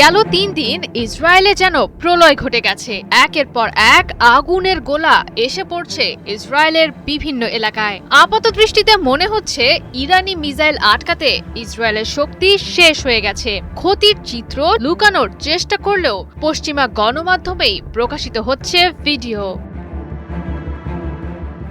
গেল ৩ দিন ইসরায়েলে যেন প্রলয় ঘটে গেছে। একের পর এক আগুনের গোলা এসে পড়ছে ইসরায়েলের বিভিন্ন এলাকায়। আপাতদৃষ্টিতে মনে হচ্ছে ইরানি মিসাইল আটকাতে ইসরায়েলের শক্তি শেষ হয়ে গেছে। ক্ষতির চিত্র লুকানোর চেষ্টা করলেও পশ্চিমা গণমাধ্যমেই প্রকাশিত হচ্ছে ভিডিও।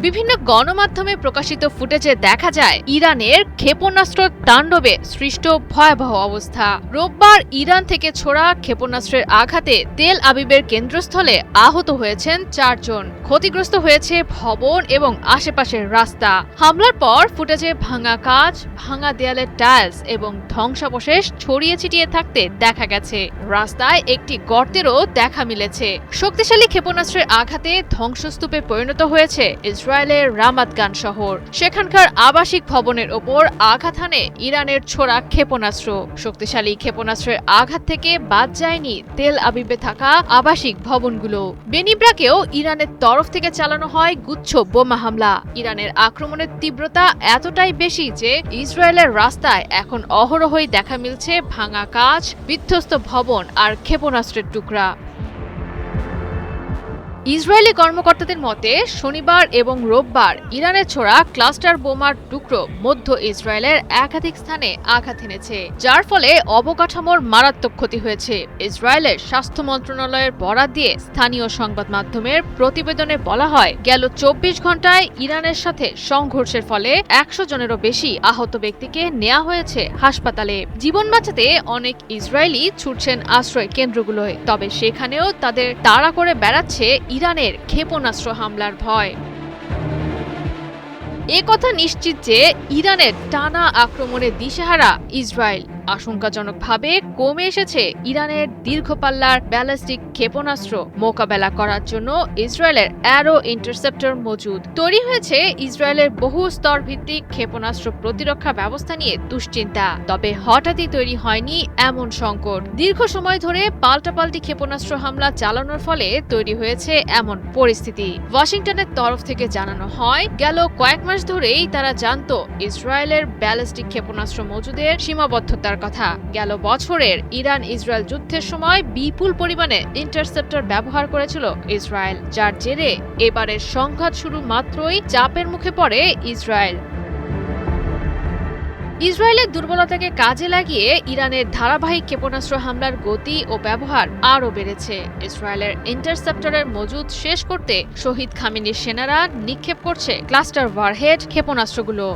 বিভিন্ন গণমাধ্যমে প্রকাশিত ফুটেজে দেখা যায় ইরানের ক্ষেপণাস্ত্র তাণ্ডবে সৃষ্ট ভয়াবহ অবস্থা। রোববার ইরান থেকে ছোড়া ক্ষেপণাস্ত্রের আঘাতে তেল আবিবের কেন্দ্রস্থলে আহত হয়েছেন ৪ জন। ক্ষতিগ্রস্ত হয়েছে ভবন এবং আশেপাশের রাস্তা। হামলার পর ফুটেজে ভাঙা কাঁচ, ভাঙা দেয়ালের টাইলস এবং ধ্বংসাবশেষ ছড়িয়ে ছিটিয়ে থাকতে দেখা গেছে। রাস্তায় একটি গর্তেরও দেখা মিলেছে। শক্তিশালী ক্ষেপণাস্ত্রের আঘাতে ধ্বংসস্তূপে পরিণত হয়েছে ইসরায়েলের রামাতগান শহর। সেখানকার আবাসিক ভবনের ওপর আঘাত হানে ইরানের ছোড়া ক্ষেপণাস্ত্র। শক্তিশালী ক্ষেপণাস্ত্রের আঘাত থেকে বাদ যায়নি তেল আবিবে থাকা আবাসিক ভবনগুলো। বেনিব্রাকেও ইরানের তরফ থেকে চালানো হয় গুচ্ছ বোমা হামলা। ইরানের আক্রমণের তীব্রতা এতটাই বেশি যে ইসরায়েলের রাস্তায় এখন অহরহই দেখা মিলছে ভাঙা কাঁচ, বিধ্বস্ত ভবন আর ক্ষেপণাস্ত্রের টুকরা। ইসরায়েলি কর্মকর্তাদের মতে শনিবার এবং রোববার ইরানের ছোড়া ক্লাস্টার বোমার টুকরো মধ্য ইসরায়েলের একাধিক স্থানে আঘাত এনেছে, যার ফলে অবকাঠামোর মারাত্মক ক্ষতি হয়েছে। ইসরায়েলের স্বাস্থ্য মন্ত্রণালয়ের বরাত দিয়ে স্থানীয় সংবাদ মাধ্যমের প্রতিবেদনে বলা হয়, গেল ২৪ ঘন্টায় ইরানের সাথে সংঘর্ষের ফলে ১০০ জনেরও বেশি আহত ব্যক্তিকে নেওয়া হয়েছে হাসপাতালে। জীবন বাঁচাতে অনেক ইসরায়েলি ছুটছেন আশ্রয় কেন্দ্রগুলোয়, তবে সেখানেও তাদের তাড়া করে বেড়াচ্ছে ইরানের ক্ষেপণাস্ত্র হামলার ভয়। একথা নিশ্চিত যে ইরানের টানা আক্রমণে দিশেহারা ইসরায়েল। আশঙ্কাজনকভাবে কমে এসেছে ইরানের দীর্ঘপাল্লার ব্যালিস্টিক ক্ষেপণাস্ত্র মোকাবেলা করার জন্য ইসরায়েলের অ্যারো ইন্টারসেপ্টর মজুদ। তৈরি হয়েছে ইসরায়েলের বহু স্তর ভিত্তিক ক্ষেপণাস্ত্র প্রতিরক্ষা ব্যবস্থা নিয়ে দুশ্চিন্তা। তবে হঠাৎই তৈরি হয়নি এমন সংকট। দীর্ঘ সময় ধরে পাল্টাপাল্টি ক্ষেপণাস্ত্র হামলা চালানোর ফলে তৈরি হয়েছে এমন পরিস্থিতি। ওয়াশিংটনের তরফ থেকে জানানো হয়, গেল কয়েক মাস ধরেই তারা জানত ইসরায়েলের ব্যালিস্টিক ক্ষেপণাস্ত্র মজুদের সীমাবদ্ধতা কথা। গেল বছরের ইরান ইসরায়েল যুদ্ধের সময় বিপুল পরিমাণে ইন্টারসেপ্টর ব্যবহার করেছিল ইসরায়েল, যার জেরে এবারের সংঘাত শুরু মাত্রই চাপের মুখে পড়ে ইসরায়েল। ইসরায়েলের দুর্বলতাকে কাজে লাগিয়ে ইরানের ধারাবাহিক ক্ষেপণাস্ত্র হামলার গতি ও ব্যবহার আরও বেড়েছে। ইসরায়েলের ইন্টারসেপ্টরের মজুদ শেষ করতে শহীদ খামেনির সেনারা নিক্ষেপ করছে ক্লাস্টার ওয়ারহেড ক্ষেপণাস্ত্রগুলো।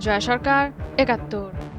জয়া সরকার, ৭১।